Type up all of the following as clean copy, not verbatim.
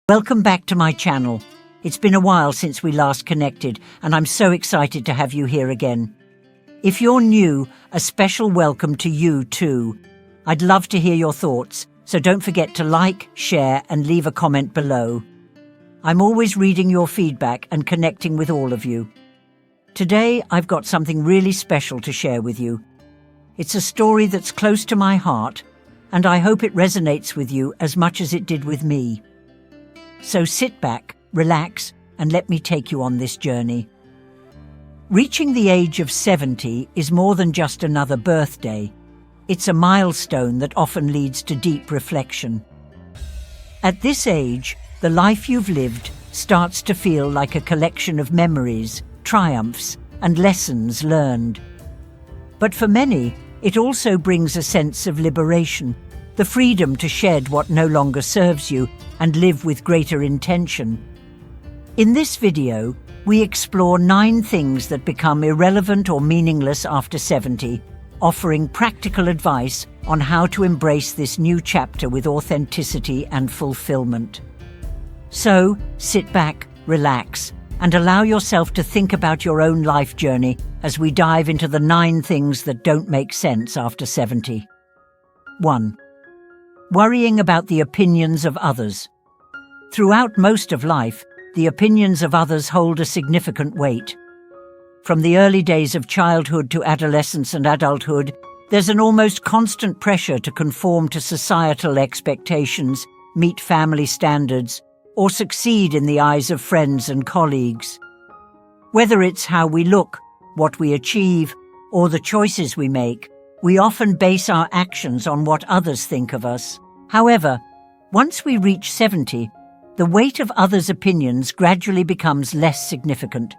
Welcome back to my channel. It's been a while since we last connected, and I'm so excited to have you here again. If you're new, a special welcome to you too. I'd love to hear your thoughts, so don't forget to like, share, and leave a comment below. I'm always reading your feedback and connecting with all of you. Today, I've got something really special to share with you. It's a story that's close to my heart, and I hope it resonates with you as much as it did with me. So sit back, relax, and let me take you on this journey. Reaching the age of 70 is more than just another birthday. It's a milestone that often leads to deep reflection. At this age, the life you've lived starts to feel like a collection of memories, triumphs, and lessons learned. But for many, it also brings a sense of liberation, the freedom to shed what no longer serves you and live with greater intention. In this video, we explore 9 things that become irrelevant or meaningless after 70, offering practical advice on how to embrace this new chapter with authenticity and fulfillment. So, sit back, relax, and allow yourself to think about your own life journey as we dive into the 9 things that don't make sense after 70. 1. Worrying about the opinions of others. Throughout most of life, the opinions of others hold a significant weight. From the early days of childhood to adolescence and adulthood, there's an almost constant pressure to conform to societal expectations, meet family standards, or succeed in the eyes of friends and colleagues. Whether it's how we look, what we achieve, or the choices we make, we often base our actions on what others think of us. However, once we reach 70, the weight of others' opinions gradually becomes less significant.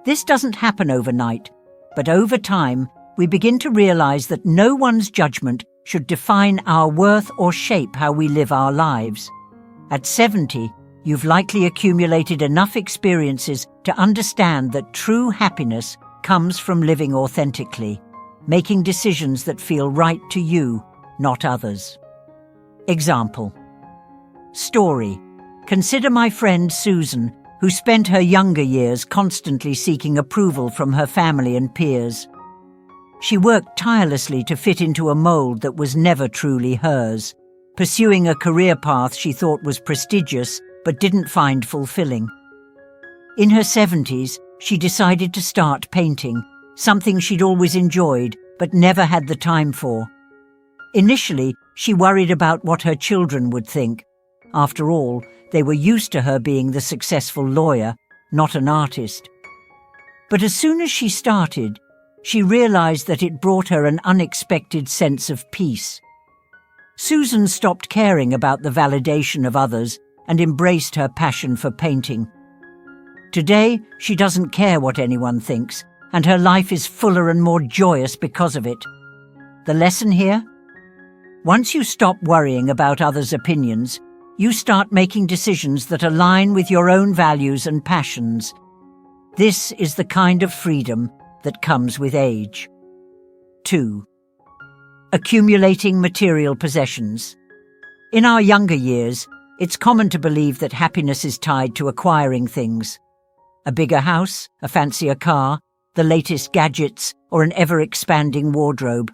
This doesn't happen overnight, but over time, we begin to realize that no one's judgment should define our worth or shape how we live our lives. At 70, you've likely accumulated enough experiences to understand that true happiness comes from living authentically, making decisions that feel right to you, not others. Example. Story. Consider my friend Susan, who spent her younger years constantly seeking approval from her family and peers. She worked tirelessly to fit into a mold that was never truly hers, pursuing a career path she thought was prestigious but didn't find fulfilling. In her 70s, she decided to start painting, something she'd always enjoyed but never had the time for. Initially, she worried about what her children would think. After all, they were used to her being the successful lawyer, not an artist. But as soon as she started, she realized that it brought her an unexpected sense of peace. Susan stopped caring about the validation of others and embraced her passion for painting. Today, she doesn't care what anyone thinks, and her life is fuller and more joyous because of it. The lesson here? Once you stop worrying about others' opinions, you start making decisions that align with your own values and passions. This is the kind of freedom that comes with age. 2. Accumulating material possessions. In our younger years, it's common to believe that happiness is tied to acquiring things. A bigger house, a fancier car, the latest gadgets, or an ever-expanding wardrobe.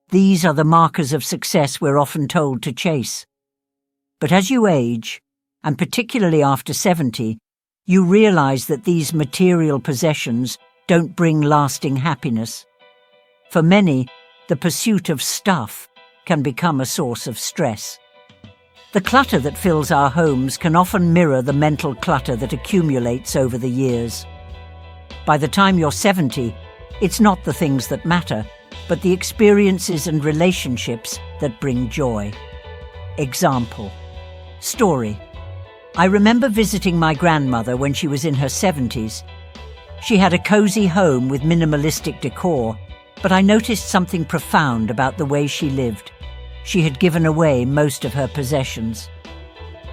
These are the markers of success we're often told to chase. But as you age, and particularly after 70, you realize that these material possessions don't bring lasting happiness. For many, the pursuit of stuff can become a source of stress. The clutter that fills our homes can often mirror the mental clutter that accumulates over the years. By the time you're 70, it's not the things that matter, but the experiences and relationships that bring joy. Example. Story. I remember visiting my grandmother when she was in her 70s. She had a cozy home with minimalistic decor, but I noticed something profound about the way she lived. She had given away most of her possessions.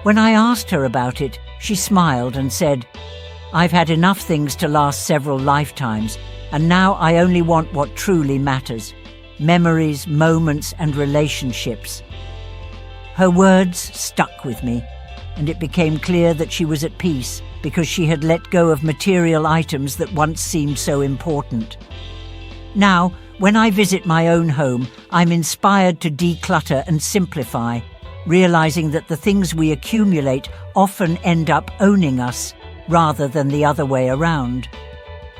When I asked her about it, she smiled and said, "I've had enough things to last several lifetimes, and now I only want what truly matters: memories, moments, and relationships." Her words stuck with me. and it became clear that she was at peace because she had let go of material items that once seemed so important. Now, when I visit my own home, I'm inspired to declutter and simplify, realizing that the things we accumulate often end up owning us, rather than the other way around.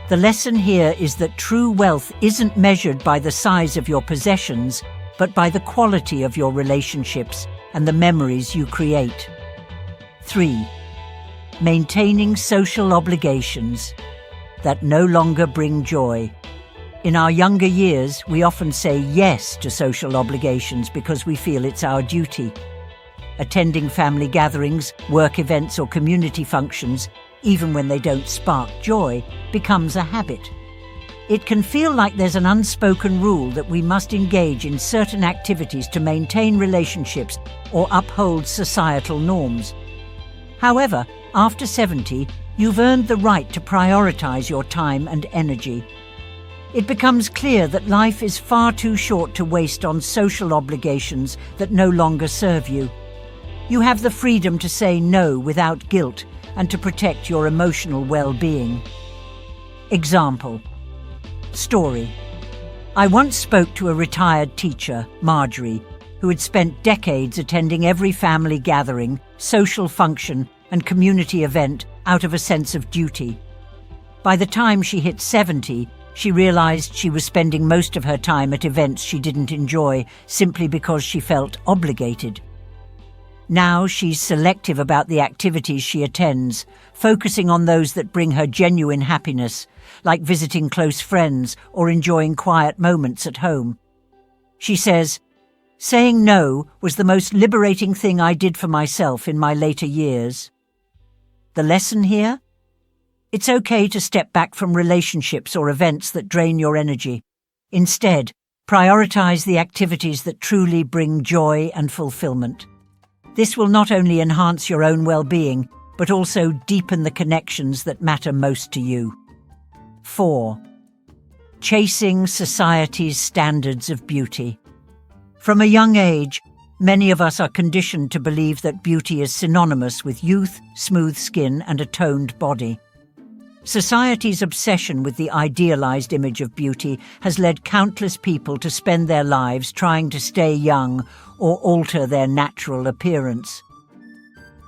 The lesson here is that true wealth isn't measured by the size of your possessions, but by the quality of your relationships and the memories you create. 3. Maintaining social obligations that no longer bring joy. In our younger years, we often say yes to social obligations because we feel it's our duty. Attending family gatherings, work events, or community functions, even when they don't spark joy, becomes a habit. It can feel like there's an unspoken rule that we must engage in certain activities to maintain relationships or uphold societal norms. However, after 70, you've earned the right to prioritize your time and energy. It becomes clear that life is far too short to waste on social obligations that no longer serve you. You have the freedom to say no without guilt and to protect your emotional well-being. Example. Story. I once spoke to a retired teacher, Marjorie, who had spent decades attending every family gathering, social function, and community event out of a sense of duty. By the time she hit 70, she realized she was spending most of her time at events she didn't enjoy simply because she felt obligated. Now she's selective about the activities she attends, focusing on those that bring her genuine happiness, like visiting close friends or enjoying quiet moments at home. She says, "Saying no was the most liberating thing I did for myself in my later years." The lesson here? It's okay to step back from relationships or events that drain your energy. Instead, prioritize the activities that truly bring joy and fulfillment. This will not only enhance your own well-being, but also deepen the connections that matter most to you. 4. Chasing society's standards of beauty. From a young age, many of us are conditioned to believe that beauty is synonymous with youth, smooth skin, and a toned body. Society's obsession with the idealized image of beauty has led countless people to spend their lives trying to stay young or alter their natural appearance.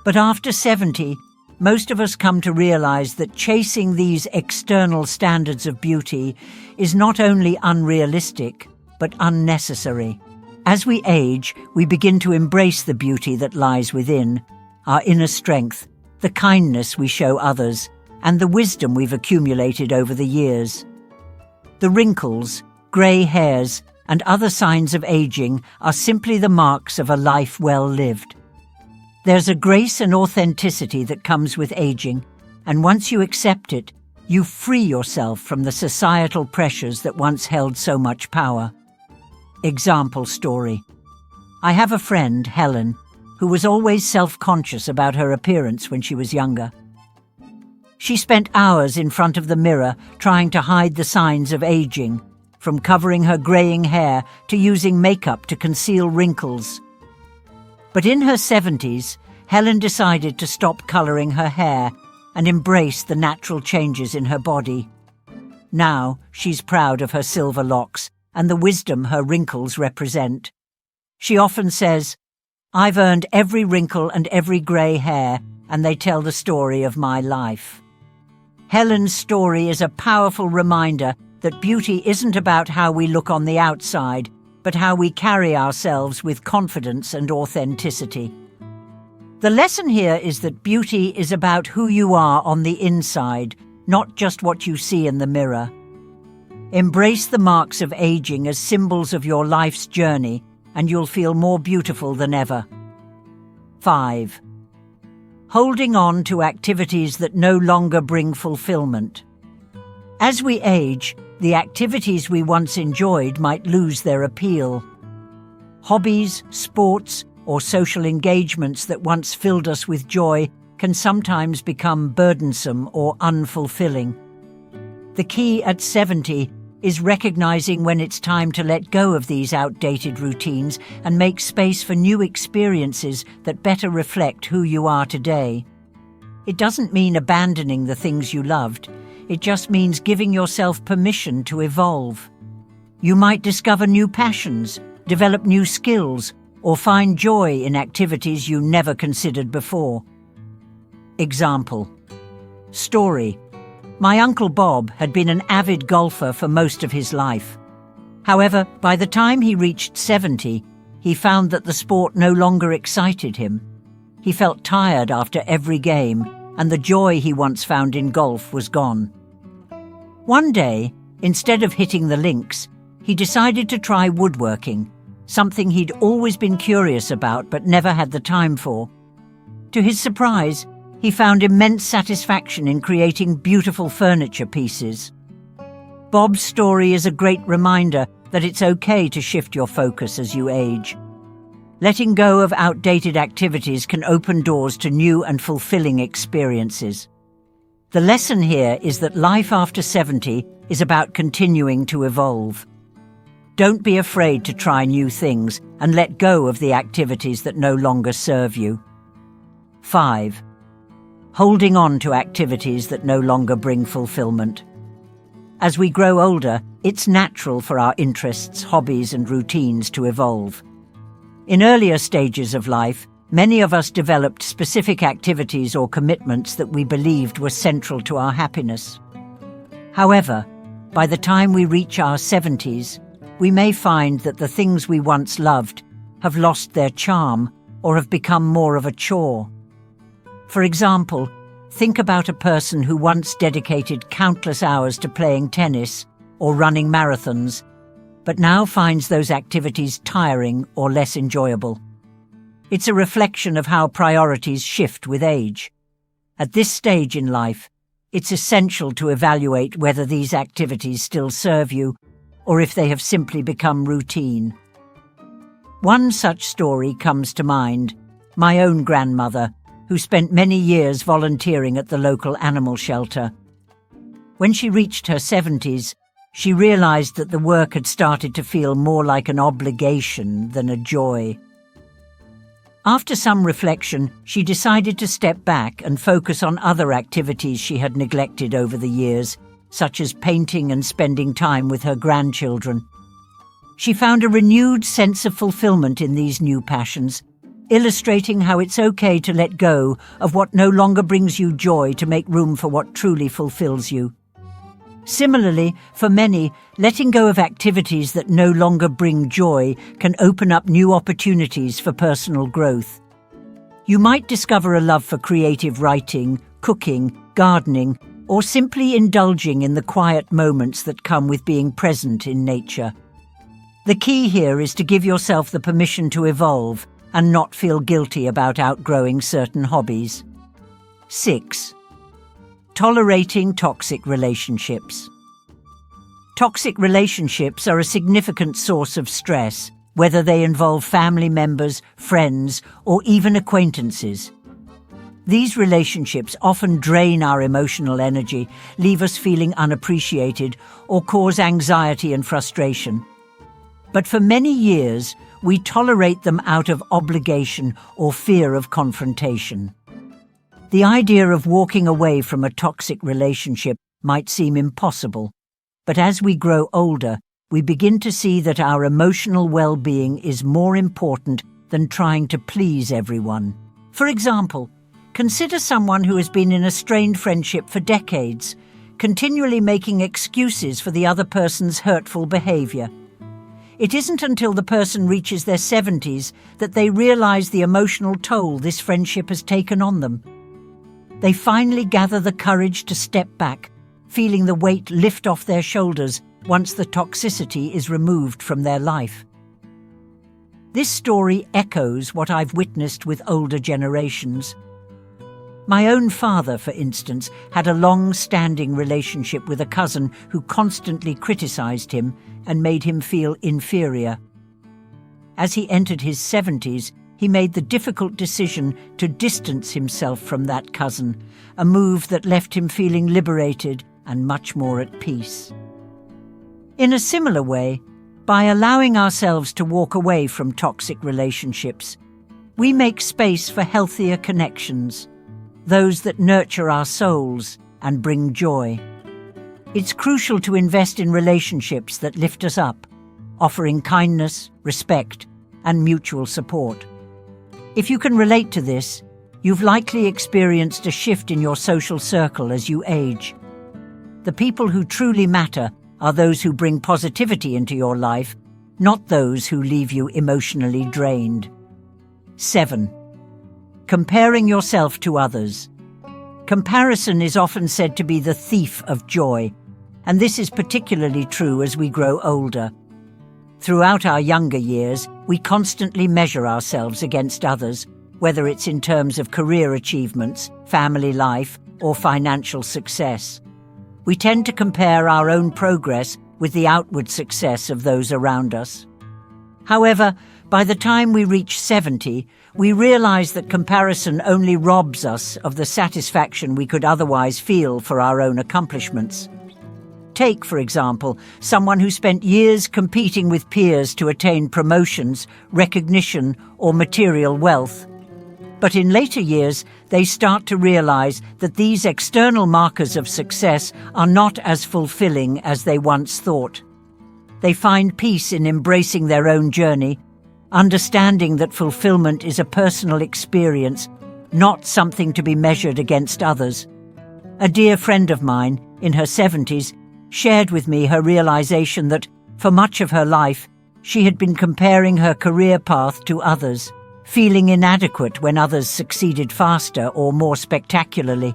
But after 70, most of us come to realize that chasing these external standards of beauty is not only unrealistic, but unnecessary. As we age, we begin to embrace the beauty that lies within, our inner strength, the kindness we show others, and the wisdom we've accumulated over the years. The wrinkles, grey hairs, and other signs of aging are simply the marks of a life well lived. There's a grace and authenticity that comes with aging, and once you accept it, you free yourself from the societal pressures that once held so much power. Example story. I have a friend, Helen, who was always self-conscious about her appearance when she was younger. She spent hours in front of the mirror trying to hide the signs of aging, from covering her greying hair to using makeup to conceal wrinkles. But in her 70s, Helen decided to stop colouring her hair and embrace the natural changes in her body. Now she's proud of her silver locks and the wisdom her wrinkles represent. She often says, "I've earned every wrinkle and every grey hair, and they tell the story of my life." Helen's story is a powerful reminder that beauty isn't about how we look on the outside, but how we carry ourselves with confidence and authenticity. The lesson here is that beauty is about who you are on the inside, not just what you see in the mirror. Embrace the marks of aging as symbols of your life's journey, and you'll feel more beautiful than ever. 5. Holding on to activities that no longer bring fulfillment. As we age, the activities we once enjoyed might lose their appeal. Hobbies, sports, or social engagements that once filled us with joy can sometimes become burdensome or unfulfilling. The key at 70 is recognizing when it's time to let go of these outdated routines and make space for new experiences that better reflect who you are today. It doesn't mean abandoning the things you loved. It just means giving yourself permission to evolve. You might discover new passions, develop new skills, or find joy in activities you never considered before. Example. Story. My Uncle Bob had been an avid golfer for most of his life. However, by the time he reached 70, he found that the sport no longer excited him. He felt tired after every game, and the joy he once found in golf was gone. One day, instead of hitting the links, he decided to try woodworking, something he'd always been curious about but never had the time for. To his surprise, he found immense satisfaction in creating beautiful furniture pieces. Bob's story is a great reminder that it's okay to shift your focus as you age. Letting go of outdated activities can open doors to new and fulfilling experiences. The lesson here is that life after 70 is about continuing to evolve. Don't be afraid to try new things and let go of the activities that no longer serve you. 5. Holding on to activities that no longer bring fulfillment. As we grow older, it's natural for our interests, hobbies, and routines to evolve. In earlier stages of life, many of us developed specific activities or commitments that we believed were central to our happiness. However, by the time we reach our 70s, we may find that the things we once loved have lost their charm or have become more of a chore. For example, think about a person who once dedicated countless hours to playing tennis or running marathons, but now finds those activities tiring or less enjoyable. It's a reflection of how priorities shift with age. At this stage in life, it's essential to evaluate whether these activities still serve you or if they have simply become routine. One such story comes to mind: my own grandmother, who spent many years volunteering at the local animal shelter. When she reached her 70s, she realized that the work had started to feel more like an obligation than a joy. After some reflection, she decided to step back and focus on other activities she had neglected over the years, such as painting and spending time with her grandchildren. She found a renewed sense of fulfillment in these new passions, illustrating how it's okay to let go of what no longer brings you joy to make room for what truly fulfills you. Similarly, for many, letting go of activities that no longer bring joy can open up new opportunities for personal growth. You might discover a love for creative writing, cooking, gardening, or simply indulging in the quiet moments that come with being present in nature. The key here is to give yourself the permission to evolve and not feel guilty about outgrowing certain hobbies. 6. Tolerating toxic relationships. Toxic relationships are a significant source of stress, whether they involve family members, friends, or even acquaintances. These relationships often drain our emotional energy, leave us feeling unappreciated, or cause anxiety and frustration. But for many years, we tolerate them out of obligation or fear of confrontation. The idea of walking away from a toxic relationship might seem impossible, but as we grow older, we begin to see that our emotional well-being is more important than trying to please everyone. For example, consider someone who has been in a strained friendship for decades, continually making excuses for the other person's hurtful behavior. It isn't until the person reaches their 70s that they realize the emotional toll this friendship has taken on them. They finally gather the courage to step back, feeling the weight lift off their shoulders once the toxicity is removed from their life. This story echoes what I've witnessed with older generations. My own father, for instance, had a long-standing relationship with a cousin who constantly criticized him and made him feel inferior. As he entered his 70s, he made the difficult decision to distance himself from that cousin, a move that left him feeling liberated and much more at peace. In a similar way, by allowing ourselves to walk away from toxic relationships, we make space for healthier connections, those that nurture our souls and bring joy. It's crucial to invest in relationships that lift us up, offering kindness, respect, and mutual support. If you can relate to this, you've likely experienced a shift in your social circle as you age. The people who truly matter are those who bring positivity into your life, not those who leave you emotionally drained. 7. Comparing yourself to others. Comparison is often said to be the thief of joy, and this is particularly true as we grow older. Throughout our younger years, we constantly measure ourselves against others, whether it's in terms of career achievements, family life, or financial success. We tend to compare our own progress with the outward success of those around us. However, by the time we reach 70, we realize that comparison only robs us of the satisfaction we could otherwise feel for our own accomplishments. Take, for example, someone who spent years competing with peers to attain promotions, recognition, or material wealth. But in later years, they start to realize that these external markers of success are not as fulfilling as they once thought. They find peace in embracing their own journey, understanding that fulfillment is a personal experience, not something to be measured against others. A dear friend of mine, in her 70s, shared with me her realization that, for much of her life, she had been comparing her career path to others, feeling inadequate when others succeeded faster or more spectacularly.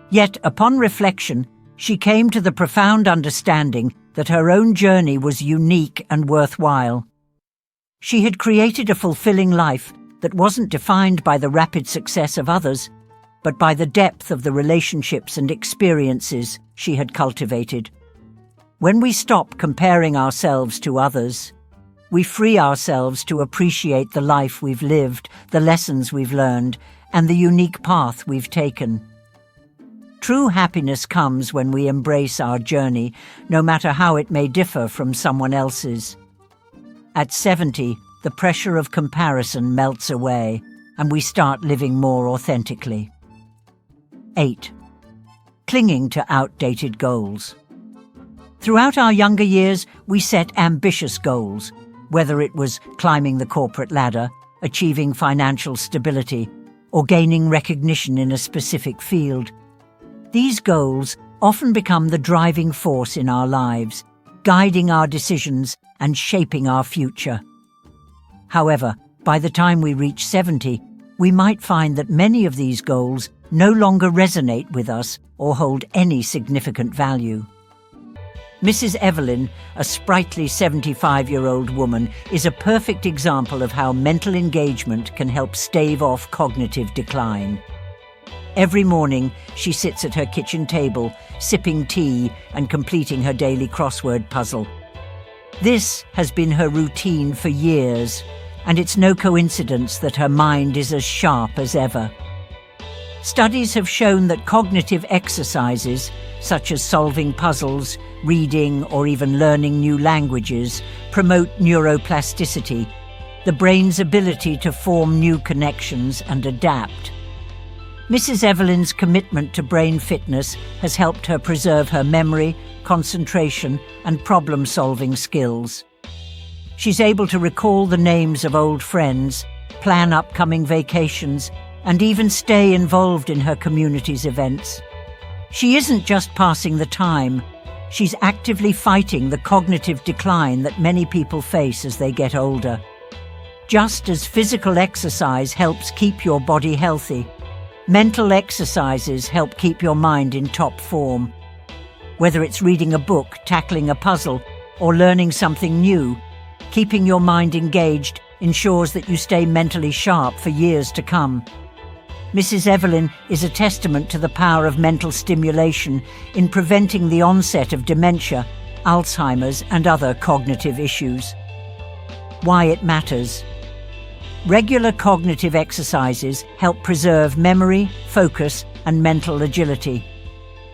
Yet, upon reflection, she came to the profound understanding that her own journey was unique and worthwhile. She had created a fulfilling life that wasn't defined by the rapid success of others, but by the depth of the relationships and experiences she had cultivated. When we stop comparing ourselves to others, we free ourselves to appreciate the life we've lived, the lessons we've learned, and the unique path we've taken. True happiness comes when we embrace our journey, no matter how it may differ from someone else's. At 70, the pressure of comparison melts away, and we start living more authentically. 8. Clinging to outdated goals. Throughout our younger years, we set ambitious goals, whether it was climbing the corporate ladder, achieving financial stability, or gaining recognition in a specific field. These goals often become the driving force in our lives, guiding our decisions and shaping our future. However, by the time we reach 70, we might find that many of these goals no longer resonate with us or hold any significant value. Mrs. Evelyn, a sprightly 75-year-old woman, is a perfect example of how mental engagement can help stave off cognitive decline. Every morning, she sits at her kitchen table, sipping tea and completing her daily crossword puzzle. This has been her routine for years, and it's no coincidence that her mind is as sharp as ever. Studies have shown that cognitive exercises, such as solving puzzles, reading, or even learning new languages, promote neuroplasticity, the brain's ability to form new connections and adapt. Mrs. Evelyn's commitment to brain fitness has helped her preserve her memory, concentration, and problem-solving skills. She's able to recall the names of old friends, plan upcoming vacations, and even stay involved in her community's events. She isn't just passing the time, she's actively fighting the cognitive decline that many people face as they get older. Just as physical exercise helps keep your body healthy, mental exercises help keep your mind in top form. Whether it's reading a book, tackling a puzzle, or learning something new, keeping your mind engaged ensures that you stay mentally sharp for years to come. Mrs. Evelyn is a testament to the power of mental stimulation in preventing the onset of dementia, Alzheimer's, and other cognitive issues. Why it matters. Regular cognitive exercises help preserve memory, focus, and mental agility.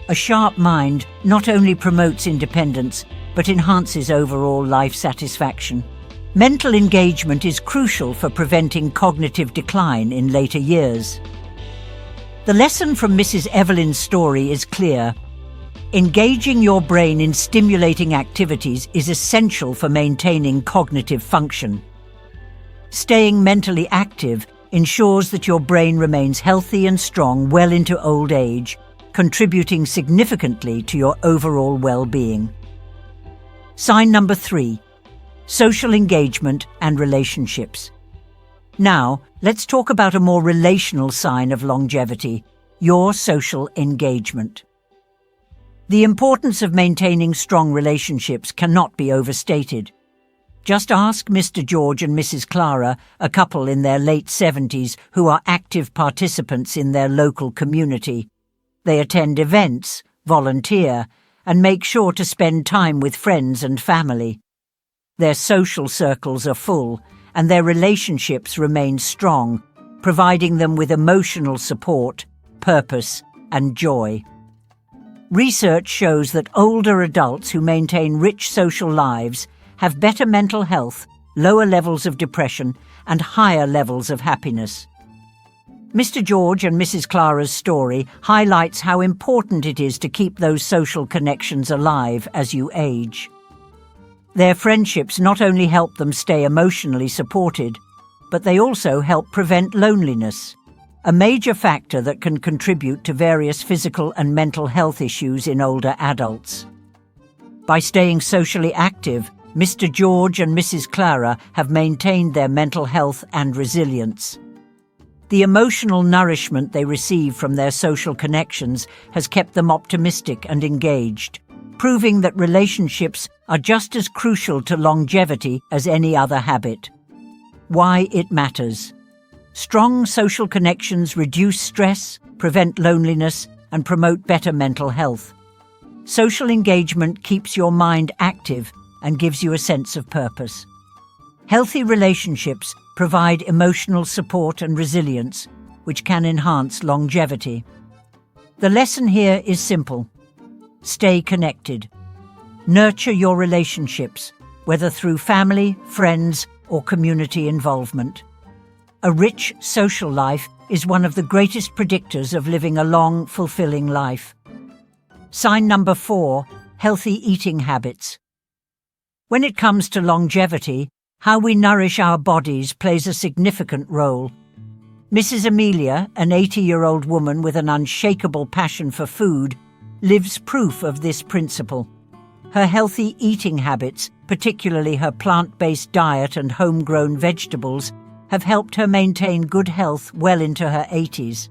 A sharp mind not only promotes independence, but enhances overall life satisfaction. Mental engagement is crucial for preventing cognitive decline in later years. The lesson from Mrs. Evelyn's story is clear. Engaging your brain in stimulating activities is essential for maintaining cognitive function. Staying mentally active ensures that your brain remains healthy and strong well into old age, contributing significantly to your overall well-being. Sign number 3, social engagement and relationships. Now, let's talk about a more relational sign of longevity, your social engagement. The importance of maintaining strong relationships cannot be overstated. Just ask Mr. George and Mrs. Clara, a couple in their late 70s who are active participants in their local community. They attend events, volunteer, and make sure to spend time with friends and family. Their social circles are full, and their relationships remain strong, providing them with emotional support, purpose, and joy. Research shows that older adults who maintain rich social lives have better mental health, lower levels of depression, and higher levels of happiness. Mr. George and Mrs. Clara's story highlights how important it is to keep those social connections alive as you age. Their friendships not only help them stay emotionally supported, but they also help prevent loneliness, a major factor that can contribute to various physical and mental health issues in older adults. By staying socially active, Mr. George and Mrs. Clara have maintained their mental health and resilience. The emotional nourishment they receive from their social connections has kept them optimistic and engaged, proving that relationships are just as crucial to longevity as any other habit. Why it matters. Strong social connections reduce stress, prevent loneliness, and promote better mental health. Social engagement keeps your mind active and gives you a sense of purpose. Healthy relationships provide emotional support and resilience, which can enhance longevity. The lesson here is simple. Stay connected. Nurture your relationships, whether through family, friends, or community involvement. A rich social life is one of the greatest predictors of living a long, fulfilling life. Sign number 4, healthy eating habits. When it comes to longevity, how we nourish our bodies plays a significant role. Mrs. Amelia, an 80-year-old woman with an unshakable passion for food, lives proof of this principle. Her healthy eating habits, particularly her plant-based diet and homegrown vegetables, have helped her maintain good health well into her 80s.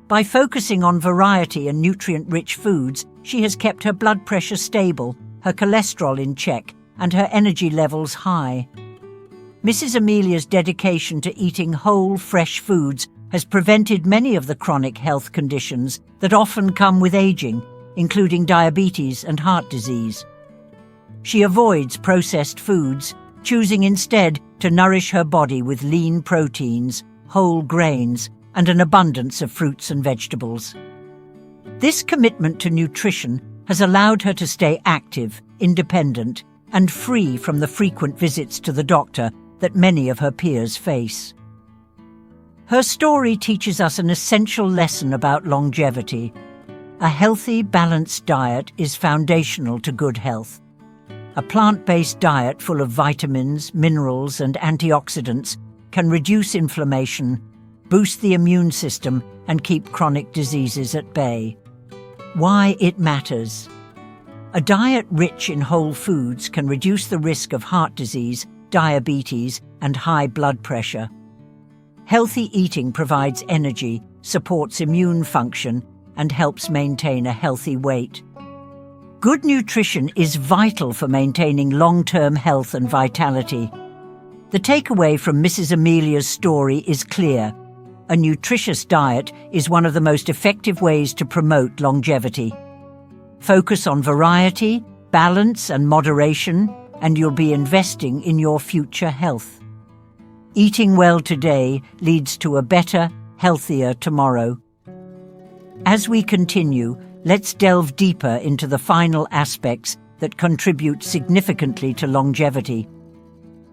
By focusing on variety and nutrient-rich foods, she has kept her blood pressure stable, her cholesterol in check, and her energy levels high. Mrs. Amelia's dedication to eating whole, fresh foods has prevented many of the chronic health conditions that often come with aging, including diabetes and heart disease. She avoids processed foods, choosing instead to nourish her body with lean proteins, whole grains, and an abundance of fruits and vegetables. This commitment to nutrition has allowed her to stay active, independent, and free from the frequent visits to the doctor that many of her peers face. Her story teaches us an essential lesson about longevity. A healthy, balanced diet is foundational to good health. A plant-based diet full of vitamins, minerals, and antioxidants can reduce inflammation, boost the immune system, and keep chronic diseases at bay. Why it matters. A diet rich in whole foods can reduce the risk of heart disease, diabetes, and high blood pressure. Healthy eating provides energy, supports immune function, and helps maintain a healthy weight. Good nutrition is vital for maintaining long-term health and vitality. The takeaway from Mrs. Amelia's story is clear. A nutritious diet is one of the most effective ways to promote longevity. Focus on variety, balance, and moderation, and you'll be investing in your future health. Eating well today leads to a better, healthier tomorrow. As we continue, let's delve deeper into the final aspects that contribute significantly to longevity.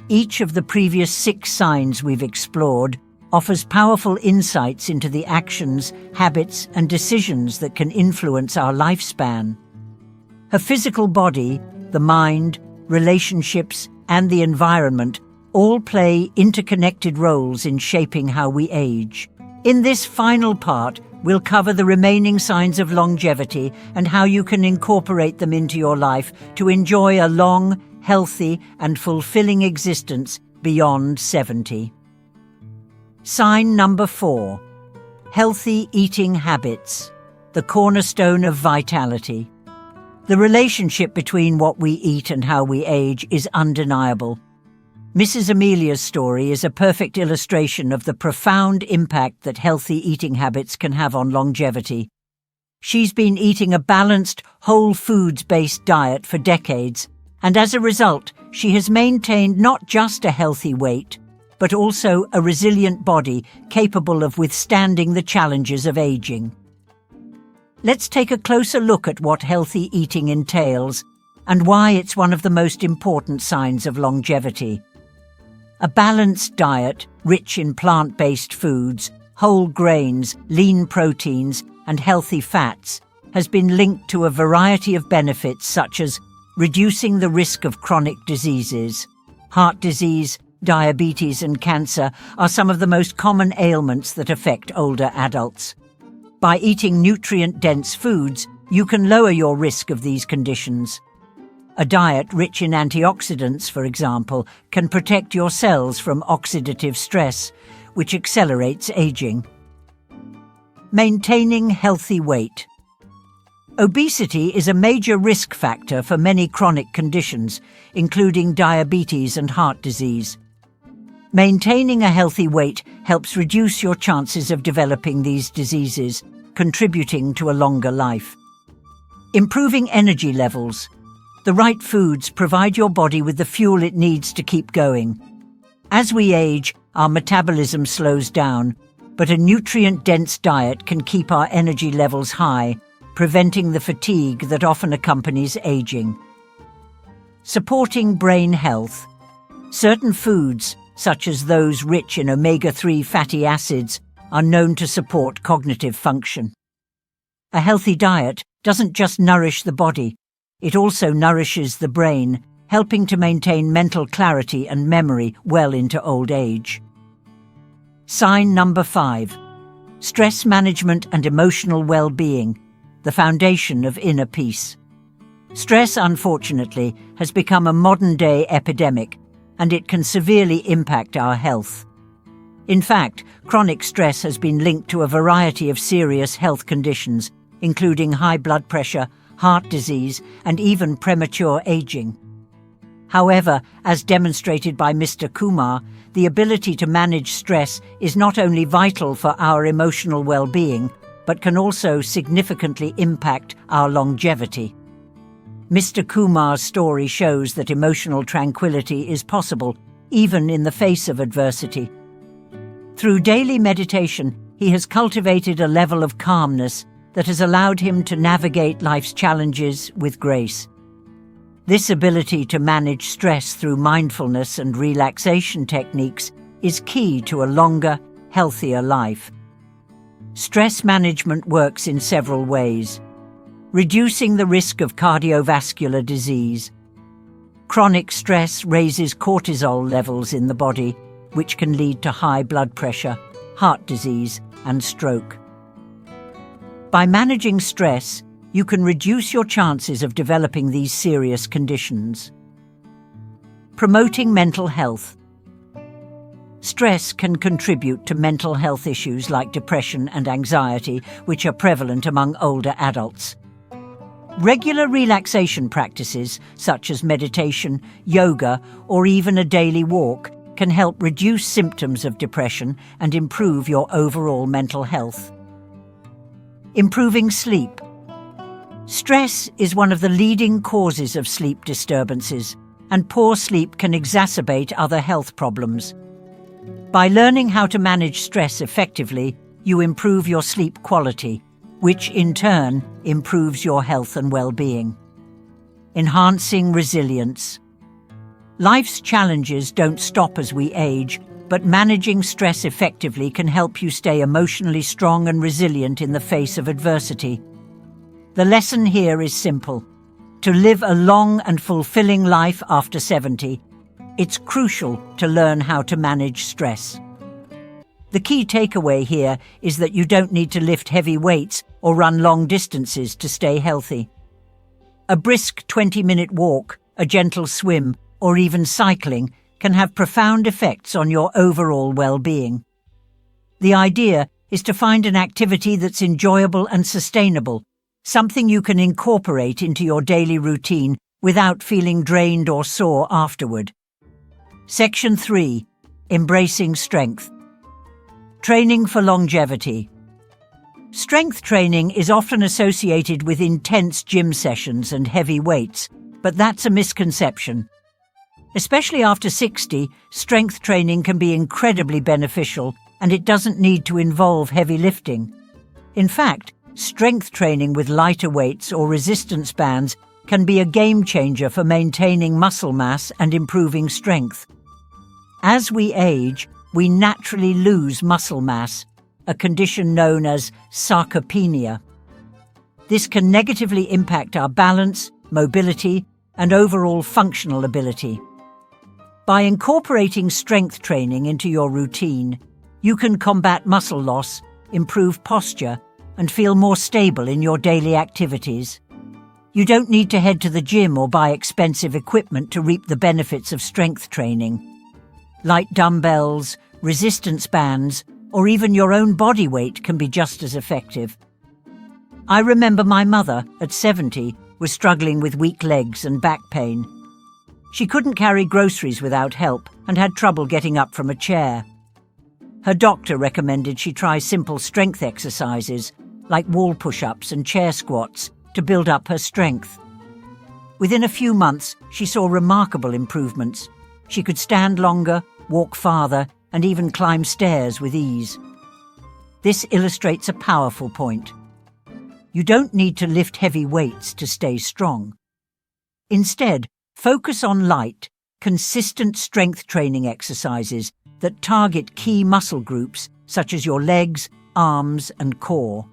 Each of the previous 6 signs we've explored offers powerful insights into the actions, habits, and decisions that can influence our lifespan. Her physical body, the mind, relationships, and the environment all play interconnected roles in shaping how we age. In this final part, we'll cover the remaining signs of longevity and how you can incorporate them into your life to enjoy a long, healthy, and fulfilling existence beyond 70. Sign number 4. Healthy eating habits, the cornerstone of vitality. The relationship between what we eat and how we age is undeniable. Mrs. Amelia's story is a perfect illustration of the profound impact that healthy eating habits can have on longevity. She's been eating a balanced, whole foods-based diet for decades, and as a result, she has maintained not just a healthy weight, but also a resilient body capable of withstanding the challenges of aging. Let's take a closer look at what healthy eating entails and why it's one of the most important signs of longevity. A balanced diet, rich in plant-based foods, whole grains, lean proteins, and healthy fats, has been linked to a variety of benefits such as reducing the risk of chronic diseases. Heart disease, diabetes, and cancer are some of the most common ailments that affect older adults. By eating nutrient-dense foods, you can lower your risk of these conditions. A diet rich in antioxidants, for example, can protect your cells from oxidative stress, which accelerates aging. Maintaining healthy weight. Obesity is a major risk factor for many chronic conditions, including diabetes and heart disease. Maintaining a healthy weight helps reduce your chances of developing these diseases, contributing to a longer life. Improving energy levels. The right foods provide your body with the fuel it needs to keep going. As we age, our metabolism slows down, but a nutrient-dense diet can keep our energy levels high, preventing the fatigue that often accompanies aging. Supporting brain health. Certain foods, such as those rich in omega-3 fatty acids, are known to support cognitive function. A healthy diet doesn't just nourish the body, it also nourishes the brain, helping to maintain mental clarity and memory well into old age. Sign number 5. Stress management and emotional well-being, the foundation of inner peace. Stress, unfortunately, has become a modern-day epidemic, and it can severely impact our health. In fact, chronic stress has been linked to a variety of serious health conditions, including high blood pressure, heart disease, and even premature aging. However, as demonstrated by Mr. Kumar, the ability to manage stress is not only vital for our emotional well-being, but can also significantly impact our longevity. Mr. Kumar's story shows that emotional tranquility is possible, even in the face of adversity. Through daily meditation, he has cultivated a level of calmness that has allowed him to navigate life's challenges with grace. This ability to manage stress through mindfulness and relaxation techniques is key to a longer, healthier life. Stress management works in several ways. Reducing the risk of cardiovascular disease. Chronic stress raises cortisol levels in the body, which can lead to high blood pressure, heart disease, and stroke. By managing stress, you can reduce your chances of developing these serious conditions. Promoting mental health. Stress can contribute to mental health issues like depression and anxiety, which are prevalent among older adults. Regular relaxation practices, such as meditation, yoga, or even a daily walk, can help reduce symptoms of depression and improve your overall mental health. Improving sleep. Stress is one of the leading causes of sleep disturbances, and poor sleep can exacerbate other health problems. By learning how to manage stress effectively, you improve your sleep quality, which in turn improves your health and well-being. enhancing resilience. Life's challenges don't stop as we age, but managing stress effectively can help you stay emotionally strong and resilient in the face of adversity. The lesson here is simple. To live a long and fulfilling life after 70, it's crucial to learn how to manage stress. The key takeaway here is that you don't need to lift heavy weights or run long distances to stay healthy. A brisk 20-minute walk, a gentle swim, or even cycling can have profound effects on your overall well-being. The idea is to find an activity that's enjoyable and sustainable, something you can incorporate into your daily routine without feeling drained or sore afterward. Section 3. Embracing strength. Training for longevity. Strength training is often associated with intense gym sessions and heavy weights, but that's a misconception. Especially after 60, strength training can be incredibly beneficial, and it doesn't need to involve heavy lifting. In fact, strength training with lighter weights or resistance bands can be a game changer for maintaining muscle mass and improving strength. As we age, we naturally lose muscle mass, a condition known as sarcopenia. This can negatively impact our balance, mobility, and overall functional ability. By incorporating strength training into your routine, you can combat muscle loss, improve posture, and feel more stable in your daily activities. You don't need to head to the gym or buy expensive equipment to reap the benefits of strength training. Light dumbbells, resistance bands, or even your own body weight can be just as effective. I remember my mother, at 70, was struggling with weak legs and back pain. She couldn't carry groceries without help and had trouble getting up from a chair. Her doctor recommended she try simple strength exercises, like wall push-ups and chair squats, to build up her strength. Within a few months, she saw remarkable improvements. She could stand longer, walk farther, and even climb stairs with ease. This illustrates a powerful point. You don't need to lift heavy weights to stay strong. Instead, focus on light, consistent strength training exercises that target key muscle groups such as your legs, arms, and core.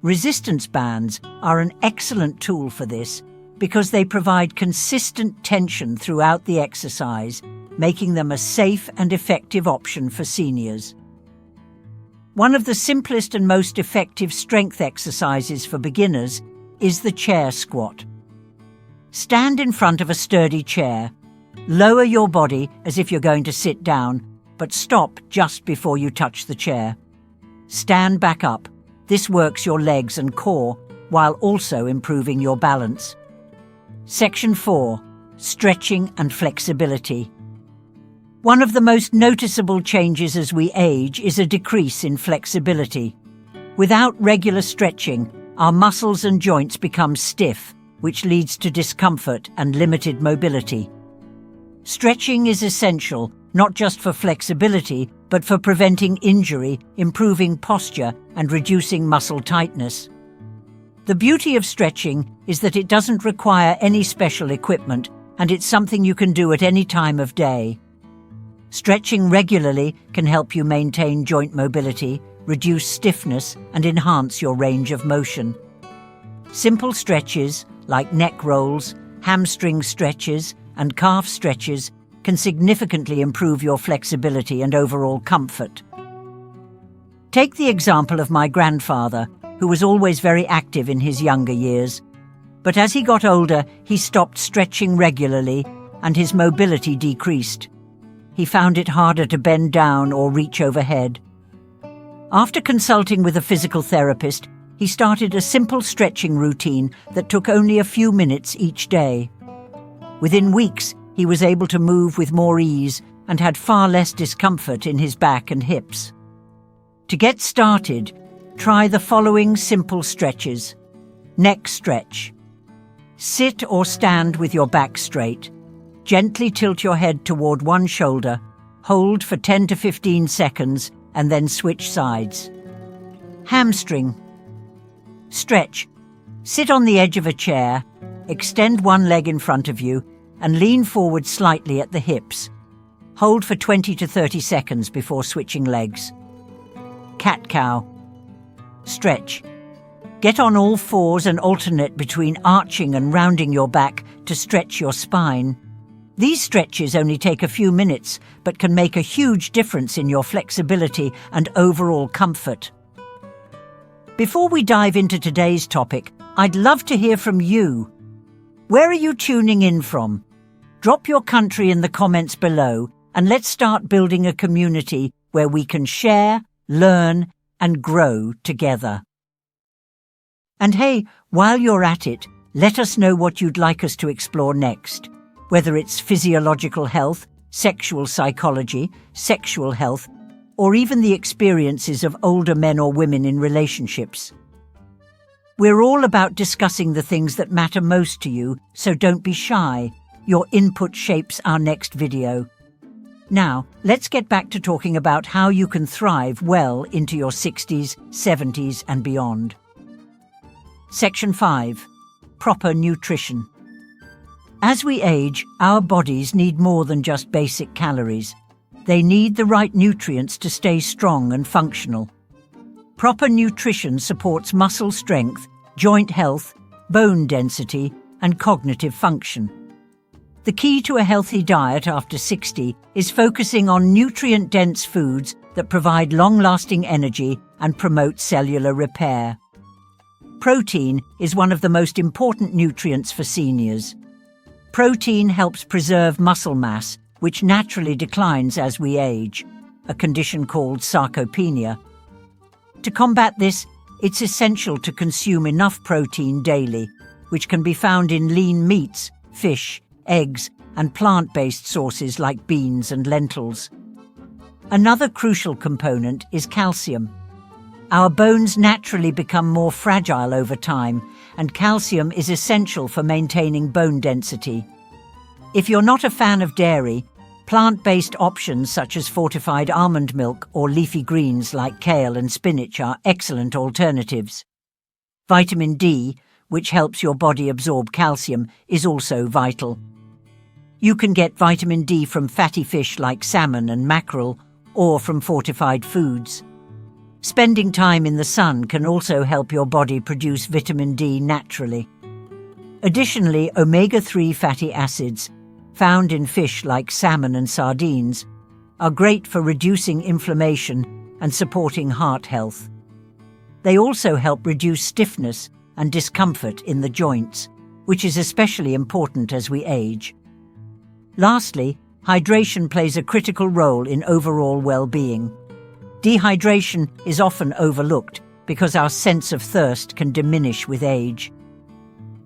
Resistance bands are an excellent tool for this because they provide consistent tension throughout the exercise, making them a safe and effective option for seniors. One of the simplest and most effective strength exercises for beginners is the chair squat. Stand in front of a sturdy chair. Lower your body as if you're going to sit down, but stop just before you touch the chair. Stand back up. This works your legs and core while also improving your balance. Section 4. Stretching and flexibility. One of the most noticeable changes as we age is a decrease in flexibility. Without regular stretching, our muscles and joints become stiff, which leads to discomfort and limited mobility. Stretching is essential, not just for flexibility, but for preventing injury, improving posture, and reducing muscle tightness. The beauty of stretching is that it doesn't require any special equipment, and it's something you can do at any time of day. Stretching regularly can help you maintain joint mobility, reduce stiffness, and enhance your range of motion. Simple stretches, like neck rolls, hamstring stretches, and calf stretches, can significantly improve your flexibility and overall comfort. Take the example of my grandfather, who was always very active in his younger years. But as he got older, he stopped stretching regularly, and his mobility decreased. He found it harder to bend down or reach overhead. After consulting with a physical therapist, he started a simple stretching routine that took only a few minutes each day. Within weeks, he was able to move with more ease and had far less discomfort in his back and hips. To get started, try the following simple stretches. Neck stretch. Sit or stand with your back straight. Gently tilt your head toward one shoulder, hold for 10 to 15 seconds, and then switch sides. Hamstring. Stretch. Sit on the edge of a chair, extend one leg in front of you and lean forward slightly at the hips. Hold for 20 to 30 seconds before switching legs. Cat-cow. Stretch. Get on all fours and alternate between arching and rounding your back to stretch your spine. These stretches only take a few minutes, but can make a huge difference in your flexibility and overall comfort. Before we dive into today's topic, I'd love to hear from you. Where are you tuning in from? Drop your country in the comments below, and let's start building a community where we can share, learn, and grow together. And hey, while you're at it, let us know what you'd like us to explore next, whether it's physiological health, sexual psychology, sexual health, or even the experiences of older men or women in relationships. We're all about discussing the things that matter most to you, so don't be shy. Your input shapes our next video. Now, let's get back to talking about how you can thrive well into your 60s, 70s, and beyond. Section 5. Proper nutrition. As we age, our bodies need more than just basic calories. They need the right nutrients to stay strong and functional. Proper nutrition supports muscle strength, joint health, bone density, and cognitive function. The key to a healthy diet after 60 is focusing on nutrient-dense foods that provide long-lasting energy and promote cellular repair. Protein is one of the most important nutrients for seniors. Protein helps preserve muscle mass, which naturally declines as we age, a condition called sarcopenia. To combat this, it's essential to consume enough protein daily, which can be found in lean meats, fish, eggs, and plant-based sources like beans and lentils. Another crucial component is calcium. Our bones naturally become more fragile over time, and calcium is essential for maintaining bone density. If you're not a fan of dairy, plant-based options such as fortified almond milk or leafy greens like kale and spinach are excellent alternatives. Vitamin D, which helps your body absorb calcium, is also vital. You can get vitamin D from fatty fish like salmon and mackerel, or from fortified foods. Spending time in the sun can also help your body produce vitamin D naturally. Additionally, omega-3 fatty acids, found in fish like salmon and sardines, are great for reducing inflammation and supporting heart health. They also help reduce stiffness and discomfort in the joints, which is especially important as we age. Lastly, hydration plays a critical role in overall well-being. Dehydration is often overlooked because our sense of thirst can diminish with age.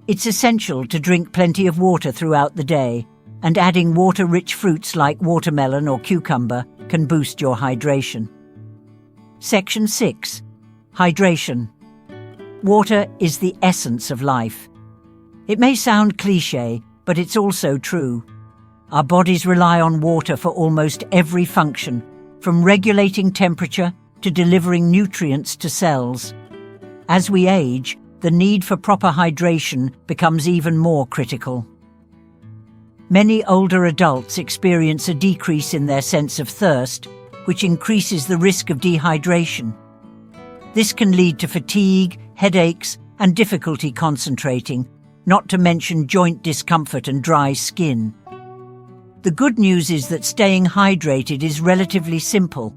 It's essential to drink plenty of water throughout the day, and adding water-rich fruits like watermelon or cucumber can boost your hydration. Section 6. Hydration. Water is the essence of life. It may sound cliché, but it's also true. Our bodies rely on water for almost every function, from regulating temperature to delivering nutrients to cells. As we age, the need for proper hydration becomes even more critical. Many older adults experience a decrease in their sense of thirst, which increases the risk of dehydration. This can lead to fatigue, headaches, and difficulty concentrating, not to mention joint discomfort and dry skin. The good news is that staying hydrated is relatively simple.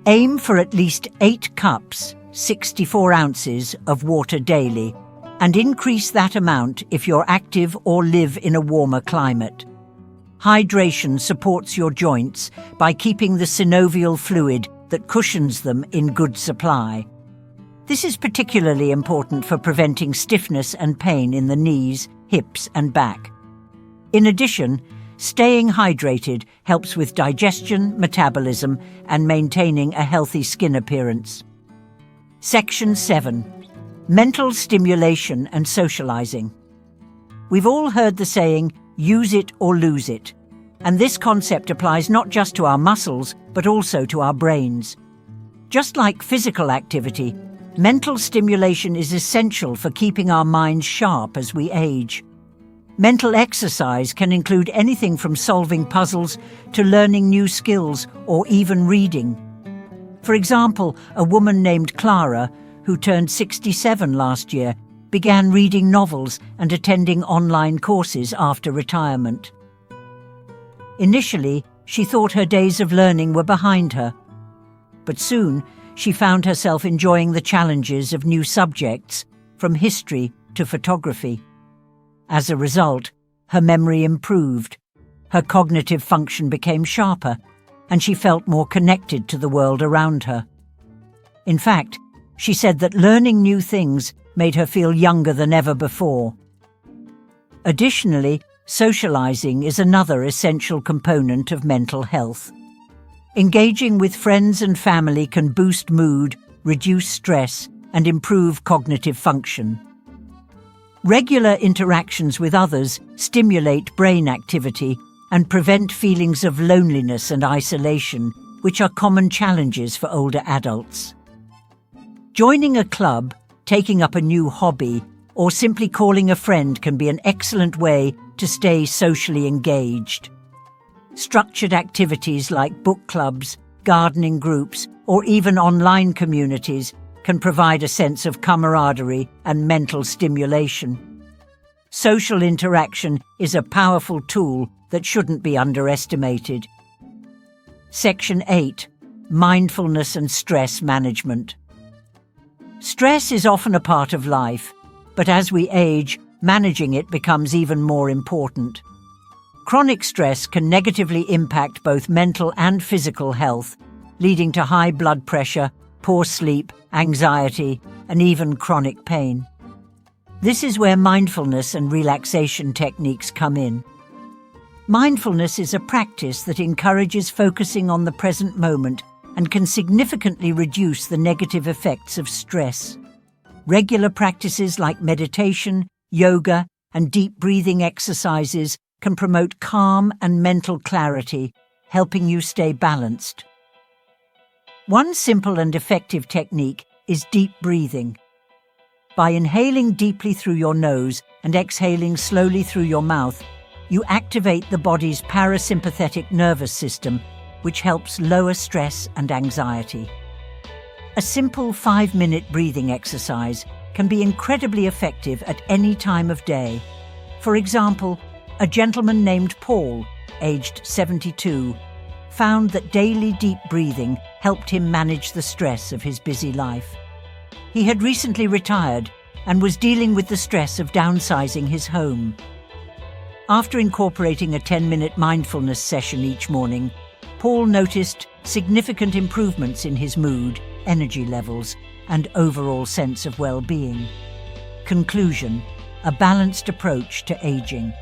Aim for at least 8 cups, 64 ounces, of water daily, and increase that amount if you're active or live in a warmer climate. Hydration supports your joints by keeping the synovial fluid that cushions them in good supply. This is particularly important for preventing stiffness and pain in the knees, hips, and back. In addition, staying hydrated helps with digestion, metabolism, and maintaining a healthy skin appearance. Section 7. Mental stimulation and socializing. We've all heard the saying, use it or lose it. And this concept applies not just to our muscles, but also to our brains. Just like physical activity, mental stimulation is essential for keeping our minds sharp as we age. Mental exercise can include anything from solving puzzles to learning new skills or even reading. For example, a woman named Clara, who turned 67 last year, began reading novels and attending online courses after retirement. Initially, she thought her days of learning were behind her, but soon she found herself enjoying the challenges of new subjects, from history to photography. As a result, her memory improved, her cognitive function became sharper, and she felt more connected to the world around her. In fact, she said that learning new things made her feel younger than ever before. Additionally, socializing is another essential component of mental health. Engaging with friends and family can boost mood, reduce stress, and improve cognitive function. Regular interactions with others stimulate brain activity and prevent feelings of loneliness and isolation, which are common challenges for older adults. Joining a club, taking up a new hobby, or simply calling a friend can be an excellent way to stay socially engaged. Structured activities like book clubs, gardening groups, or even online communities can provide a sense of camaraderie and mental stimulation. Social interaction is a powerful tool that shouldn't be underestimated. Section 8. Mindfulness and stress management. Stress is often a part of life, but as we age, managing it becomes even more important. Chronic stress can negatively impact both mental and physical health, leading to high blood pressure, poor sleep, anxiety, and even chronic pain. This is where mindfulness and relaxation techniques come in. Mindfulness is a practice that encourages focusing on the present moment and can significantly reduce the negative effects of stress. Regular practices like meditation, yoga, and deep breathing exercises can promote calm and mental clarity, helping you stay balanced. One simple and effective technique is deep breathing. By inhaling deeply through your nose and exhaling slowly through your mouth, you activate the body's parasympathetic nervous system, which helps lower stress and anxiety. A simple 5-minute breathing exercise can be incredibly effective at any time of day. For example, a gentleman named Paul, aged 72, found that daily deep breathing helped him manage the stress of his busy life. He had recently retired and was dealing with the stress of downsizing his home. After incorporating a 10-minute mindfulness session each morning, Paul noticed significant improvements in his mood, energy levels, and overall sense of well-being. Conclusion: a balanced approach to aging.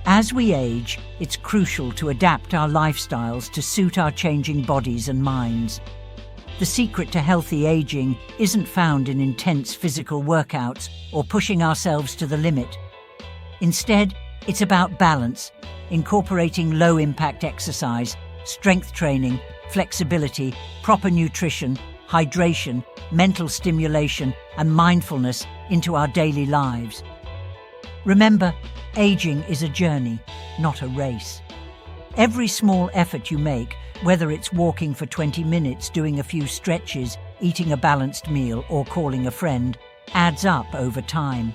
As we age, it's crucial to adapt our lifestyles to suit our changing bodies and minds. The secret to healthy aging isn't found in intense physical workouts or pushing ourselves to the limit. Instead, it's about balance, incorporating low-impact exercise, strength training, flexibility, proper nutrition, hydration, mental stimulation, and mindfulness into our daily lives. Remember, aging is a journey, not a race. Every small effort you make, whether it's walking for 20 minutes, doing a few stretches, eating a balanced meal, or calling a friend, adds up over time.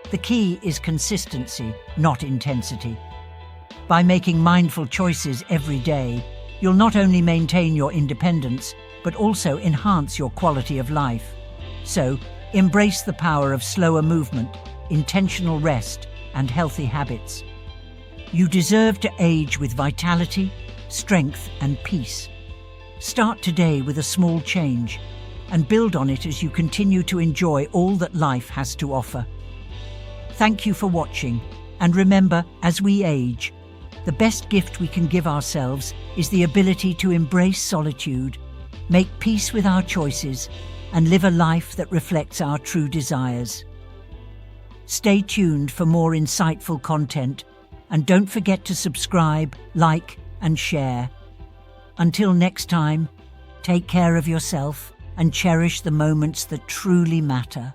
The key is consistency, not intensity. By making mindful choices every day, you'll not only maintain your independence, but also enhance your quality of life. So, embrace the power of slower movement, intentional rest, and healthy habits. You deserve to age with vitality, strength, and peace. Start today with a small change, and build on it as you continue to enjoy all that life has to offer. Thank you for watching, and remember, as we age, the best gift we can give ourselves is the ability to embrace solitude, make peace with our choices, and live a life that reflects our true desires. Stay tuned for more insightful content, and don't forget to subscribe, like, and share. Until next time, take care of yourself and cherish the moments that truly matter.